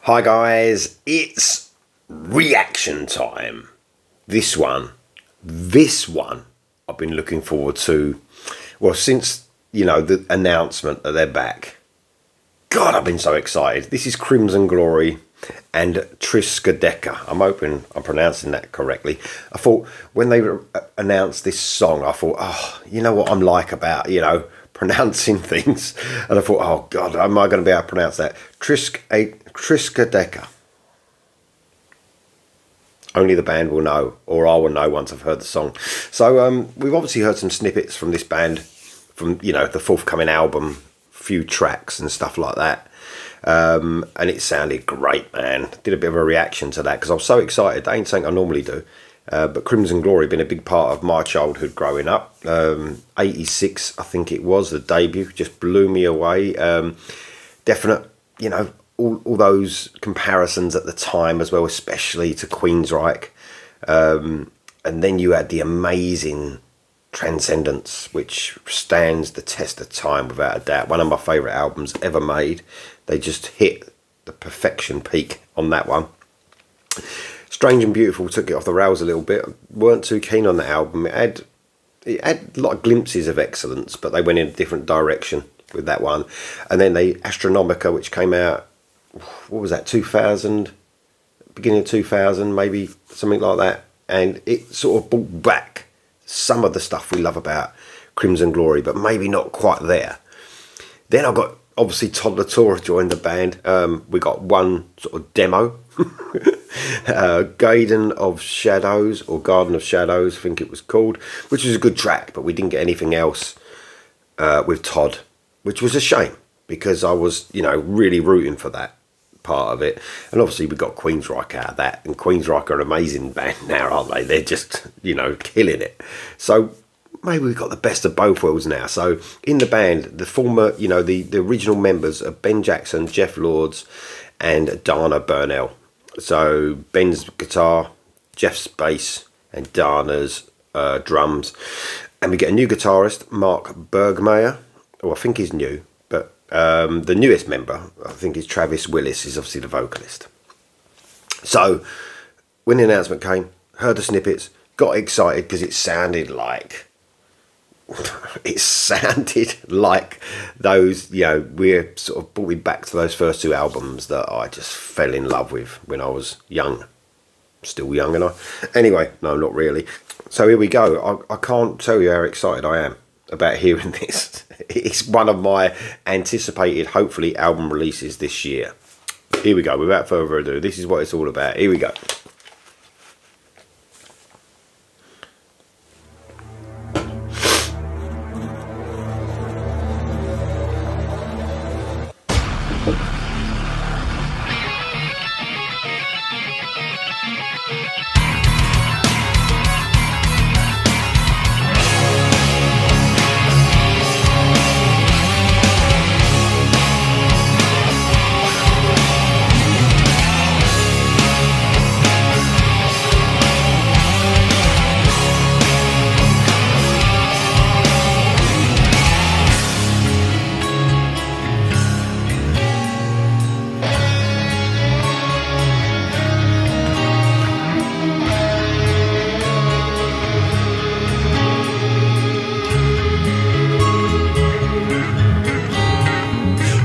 Hi guys, it's reaction time. This one I've been looking forward to, well, since, the announcement that they're back. God, I've been so excited. This is Crimson Glory and Triskaideka. I'm hoping I'm pronouncing that correctly. I thought when they announced this song, I thought, oh, you know what I'm like about, pronouncing things. And I thought, oh God, am I going to be able to pronounce that? Triskaideka. Only the band will know, or I will know once I've heard the song. So we've obviously heard some snippets from this band, from the forthcoming album, few tracks and stuff like that. And it sounded great, man. Did a bit of a reaction to that because I was so excited. That ain't something I normally do. But Crimson Glory been a big part of my childhood growing up. 86, I think it was, the debut, just blew me away. Definite, all those comparisons at the time as well, especially to Queensryche. And then you had the amazing Transcendence, which stands the test of time without a doubt. One of my favourite albums ever made. They just hit the perfection peak on that one. Strange and Beautiful took it off the rails a little bit. Weren't too keen on the album. It had a lot of glimpses of excellence, but they went in a different direction with that one. And then the Astronomica, which came out, what was that, 2000, beginning of 2000, maybe something like that. And it sort of brought back some of the stuff we love about Crimson Glory, but maybe not quite there. Then I got, obviously, Todd Latour joined the band. We got one sort of demo. Garden of Shadows, I think it was called, which was a good track, but we didn't get anything else with Todd, which was a shame because I was, really rooting for that part of it. And obviously we got Queensryche out of that, and Queensryche are an amazing band now, aren't they? They're just, killing it. So maybe we've got the best of both worlds now. So in the band, the former, the original members are Ben Jackson, Jeff Lords, and Dana Burnell. So Ben's guitar, Jeff's bass, and Dana's drums. And we get a new guitarist, Mark Bergmeyer. Oh, I think he's new, but the newest member, I think, is Travis Willis, is obviously the vocalist. So when the announcement came, heard the snippets, got excited because it sounded like those, we're sort of brought me back to those first two albums that I just fell in love with when I was young. Still young, and anyway, no, not really. So here we go. I can't tell you how excited I am about hearing this. It's one of my anticipated, hopefully, album releases this year. Here we go. Without further ado, this is what it's all about. Here we go.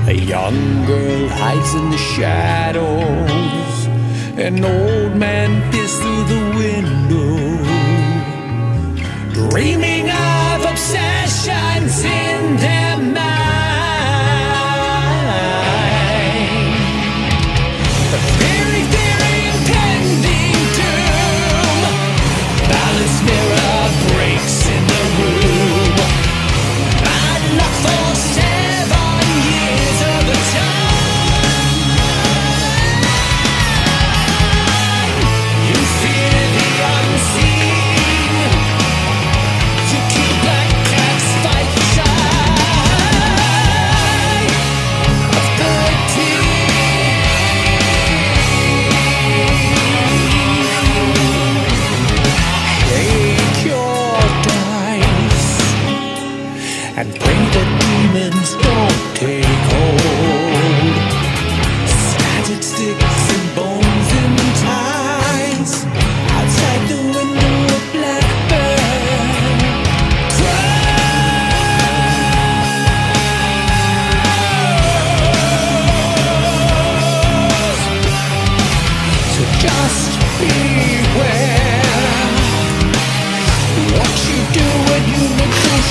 A young girl hides in the shadows. An old man peers through the window, dreaming of obsessions in their mind. A very, very impending doom. Balance mirror breaks in the room. Bad luck for 7 years of the time. You feel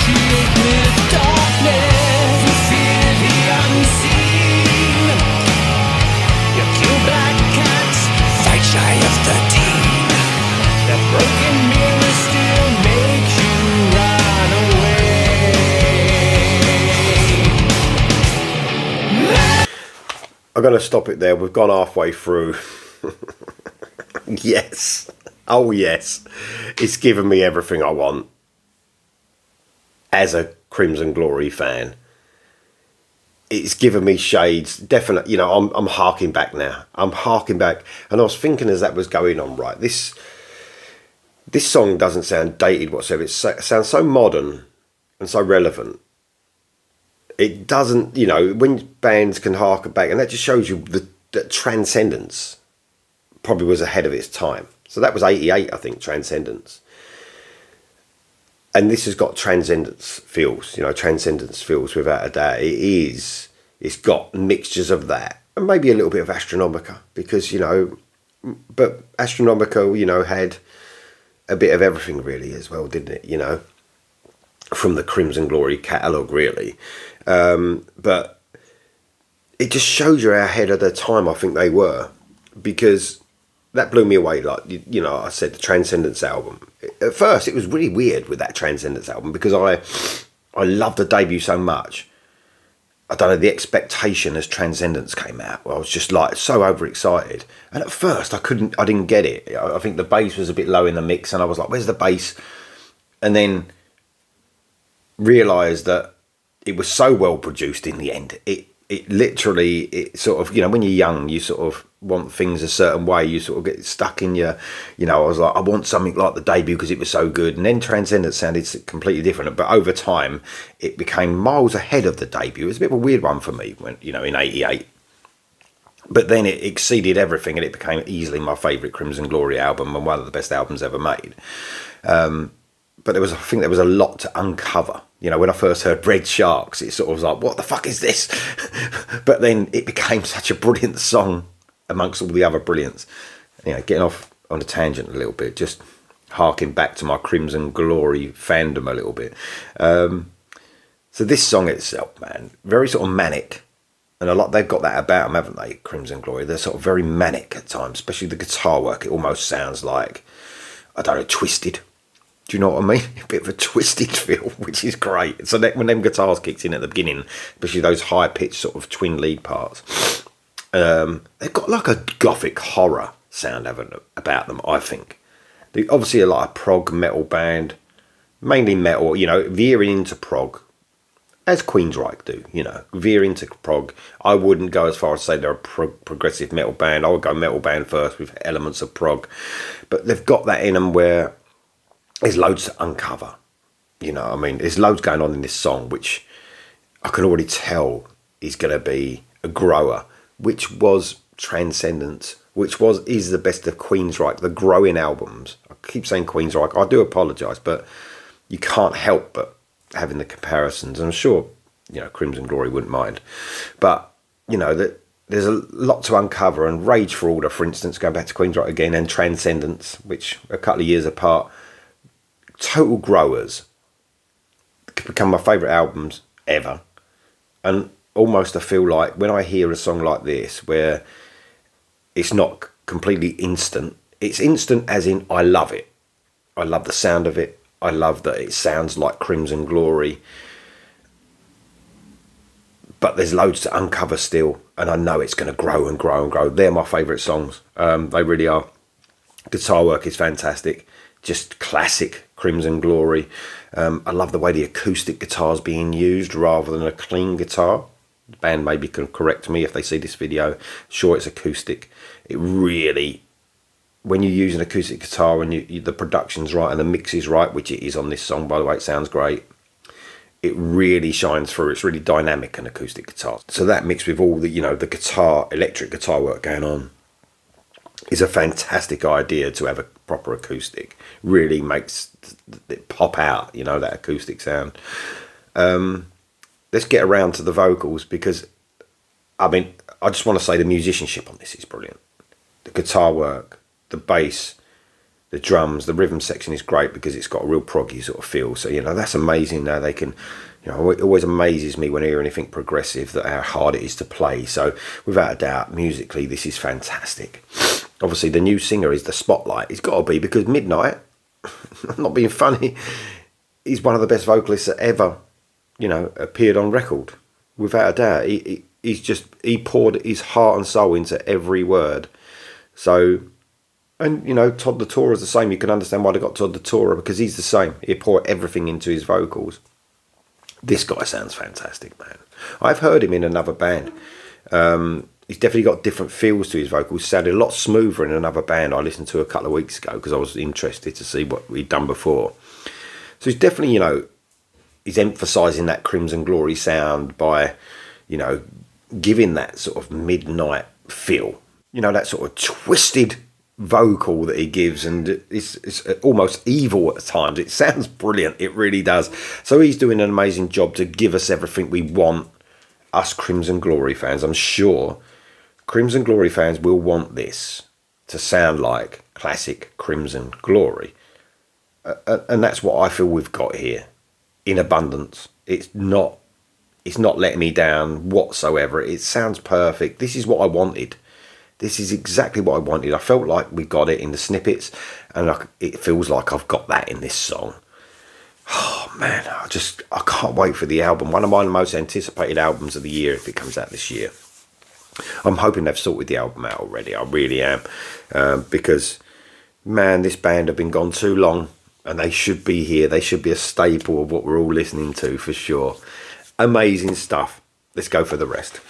negotiate with darkness, you fear the unseen. You kill black cats, fight shy of 13. That broken mirror still makes you run away. I'm going to stop it there. We've gone halfway through. Yes. Oh, yes. It's given me everything I want as a Crimson Glory fan. It's given me shades. Definitely, you know, I'm harking back now. I'm harking back. And I was thinking as that was going on, right, this song doesn't sound dated whatsoever. It sounds so modern and so relevant. It doesn't, you know, when bands can harken back, and that just shows you that Transcendence probably was ahead of its time. So that was 88, I think, Transcendence. And this has got Transcendence feels, you know, Transcendence feels without a doubt. It's got mixtures of that. And maybe a little bit of Astronomica, because, you know, but Astronomica, you know, had a bit of everything really as well, didn't it, you know, from the Crimson Glory catalogue really. But it just shows you how ahead of their time I think they were, because that blew me away. Like, you know, I said the Transcendence album. At first, it was really weird with that Transcendence album because I loved the debut so much. I don't know, the expectation as Transcendence came out, I was just like so overexcited. And at first, I didn't get it. I think the bass was a bit low in the mix, and I was like, "Where's the bass?" And then realised that it was so well produced in the end. It literally sort of, you know, when you're young, you sort of want things a certain way. You sort of get stuck in your, you know, I was like, I want something like the debut because it was so good. And then Transcendence sounded completely different. But over time, it became miles ahead of the debut. It was a bit of a weird one for me, when, you know, in 88. But then it exceeded everything, and it became easily my favourite Crimson Glory album and one of the best albums ever made. But I think there was a lot to uncover. You know, when I first heard Red Sharks, it sort of was like, what the fuck is this? But then it became such a brilliant song amongst all the other brilliance. You know, getting off on a tangent a little bit, just harking back to my Crimson Glory fandom a little bit. So this song itself, man, very sort of manic. And a lot, they've got that about them, haven't they, Crimson Glory? They're sort of very manic at times, especially the guitar work. It almost sounds like, I don't know, twisted. Do you know what I mean? A bit of a twisted feel, which is great. So that when them guitars kicked in at the beginning, especially those high-pitched sort of twin lead parts, they've got like a gothic horror sound about them, I think. They're obviously a lot of prog metal band, mainly metal, you know, veering into prog, as Queensryche do, you know, veer into prog. I wouldn't go as far as say they're a progressive metal band. I would go metal band first with elements of prog. But they've got that in them where there's loads to uncover, you know. I mean, there's loads going on in this song, which I can already tell is going to be a grower, which was Transcendence, which is the best of Queensryche, the growing albums. I keep saying Queensryche, I do apologise, but you can't help but having the comparisons. I'm sure, you know, Crimson Glory wouldn't mind, but you know that there's a lot to uncover. And Rage for Order, for instance, going back to Queensryche again, and Transcendence, which are a couple of years apart, total growers, could become my favourite albums ever. And almost I feel like when I hear a song like this, where it's not completely instant, it's instant as in I love it, I love the sound of it, I love that it sounds like Crimson Glory, but there's loads to uncover still, and I know it's going to grow and grow and grow. They're my favourite songs. They really are. Guitar work is fantastic, just classic Crimson Glory. I love the way the acoustic guitar is being used rather than a clean guitar. The band maybe can correct me if they see this video. Sure, it's acoustic. It really, when you use an acoustic guitar and the production's right and the mix is right, which it is on this song, by the way, it sounds great. It really shines through. It's really dynamic, an acoustic guitar. So that mixed with all the, you know, the guitar, electric guitar work going on, is a fantastic idea to have a proper acoustic. Really makes it pop out, you know, that acoustic sound. Let's get around to the vocals, because, I mean, I just want to say the musicianship on this is brilliant. The guitar work, the bass, the drums, the rhythm section is great because it's got a real proggy sort of feel. So, you know, that's amazing how they can, you know, it always amazes me when I hear anything progressive, that how hard it is to play. So without a doubt, musically, this is fantastic. Obviously, the new singer is the spotlight. It's got to be, because Midnight, I'm not being funny, he's one of the best vocalists that ever, you know, appeared on record. Without a doubt, he poured his heart and soul into every word. So, and you know, Todd the Tourer is the same. You can understand why they got Todd the Tourer, because he's the same. He poured everything into his vocals. This guy sounds fantastic, man. I've heard him in another band. He's definitely got different feels to his vocals. Sounded a lot smoother in another band I listened to a couple of weeks ago, because I was interested to see what he'd done before. So he's definitely, you know, he's emphasising that Crimson Glory sound by, you know, giving that sort of Midnight feel. You know, that sort of twisted vocal that he gives, and it's almost evil at times. It sounds brilliant, it really does. So he's doing an amazing job to give us everything we want, us Crimson Glory fans. I'm sure Crimson Glory fans will want this to sound like classic Crimson Glory, and that's what I feel we've got here in abundance. It's not letting me down whatsoever. It sounds perfect. This is what I wanted. This is exactly what I wanted. I felt like we got it in the snippets, and it feels like I've got that in this song. Oh man, I can't wait for the album. One of my most anticipated albums of the year, if it comes out this year. I'm hoping they've sorted the album out already. I really am, because man, this band have been gone too long, and they should be here. They should be a staple of what we're all listening to for sure. Amazing stuff. Let's go for the rest.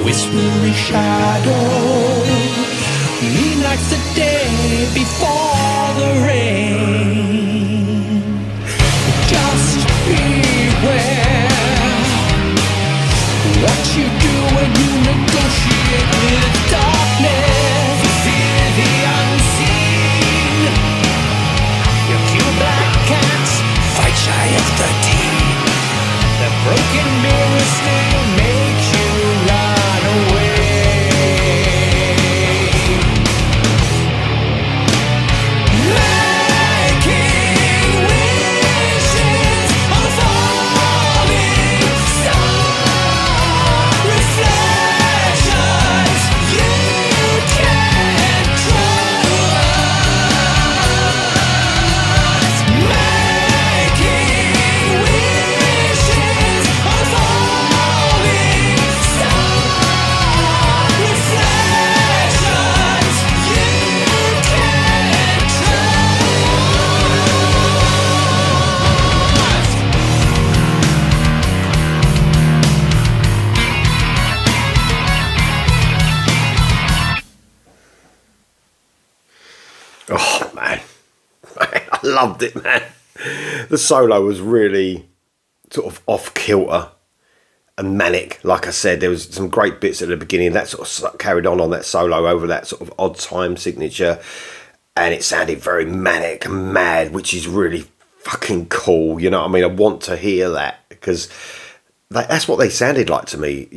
Whispering shadow, midnight's the day before the rain. Just beware what you do when you negotiate with darkness. You fear the unseen. You kill black cats, fight shy of 13. The broken mirror still makes you run away. Making wishes on a falling star. Reflections you can't trust. Making wishes on a falling star. Reflections you can't Oh man, I loved it, man. The solo was really sort of off kilter and manic. Like I said, there was some great bits at the beginning that sort of carried on that solo over that sort of odd time signature, and it sounded very manic and mad, which is really fucking cool. You know what I mean? I want to hear that, because that's what they sounded like to me.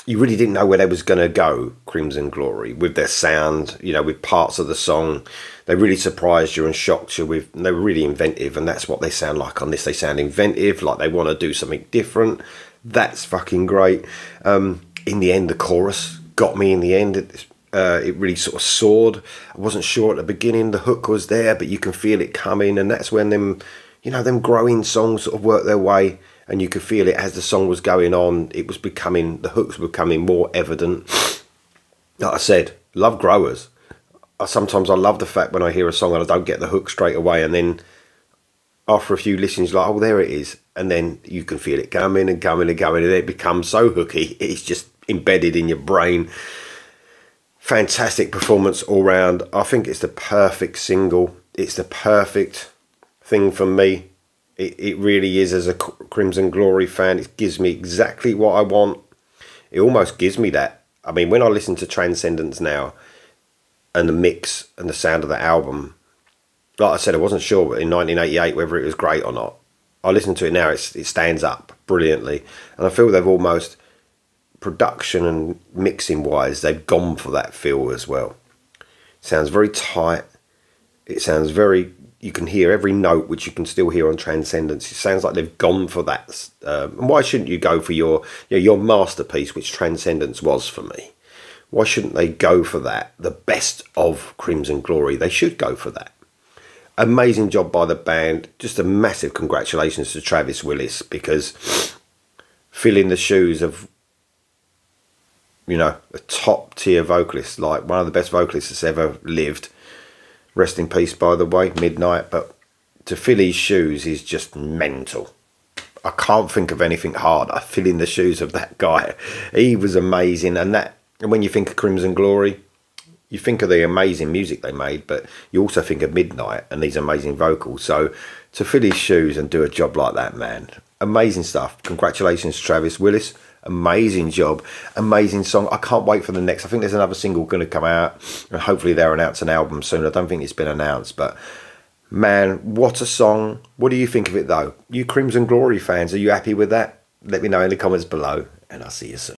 You really didn't know where they was going to go, Crimson Glory, with their sound, you know, with parts of the song. They really surprised you and shocked you with, they were really inventive, and that's what they sound like on this. They sound inventive, like they want to do something different. That's fucking great. In the end, the chorus got me in the end. It really sort of soared. I wasn't sure at the beginning the hook was there, but you can feel it coming, and that's when them, you know, them growing songs sort of work their way and you could feel it as the song was going on. It was becoming, the hooks were becoming more evident. Like I said, love growers. Sometimes I love the fact when I hear a song and I don't get the hook straight away, and then after a few listens, like, oh, there it is, and then you can feel it coming and coming and coming, and it becomes so hooky. It's just embedded in your brain. Fantastic performance all round. I think it's the perfect single. It's the perfect thing for me. It really is. As a Crimson Glory fan, it gives me exactly what I want. It almost gives me that. I mean, when I listen to Transcendence now and the mix and the sound of the album, like I said, I wasn't sure in 1988 whether it was great or not. I listen to it now, it stands up brilliantly. And I feel they've almost, production and mixing wise, they've gone for that feel as well. It sounds very tight. It sounds very, you can hear every note, which you can still hear on Transcendence. It sounds like they've gone for that. And why shouldn't you go for your masterpiece, which Transcendence was for me? Why shouldn't they go for that? The best of Crimson Glory. They should go for that. Amazing job by the band. Just a massive congratulations to Travis Willis, because filling the shoes of, you know, a top tier vocalist, like one of the best vocalists that's ever lived. Rest in peace, by the way, Midnight. But to fill his shoes is just mental. I can't think of anything harder. Filling the shoes of that guy. He was amazing. And when you think of Crimson Glory, you think of the amazing music they made, but you also think of Midnight and these amazing vocals. So to fill his shoes and do a job like that, man, amazing stuff. Congratulations, Travis Willis. Amazing job, amazing song. I can't wait for the next. I think there's another single going to come out, and hopefully they'll announce an album soon. I don't think it's been announced, but man, what a song. What do you think of it though? You Crimson Glory fans, are you happy with that? Let me know in the comments below, and I'll see you soon.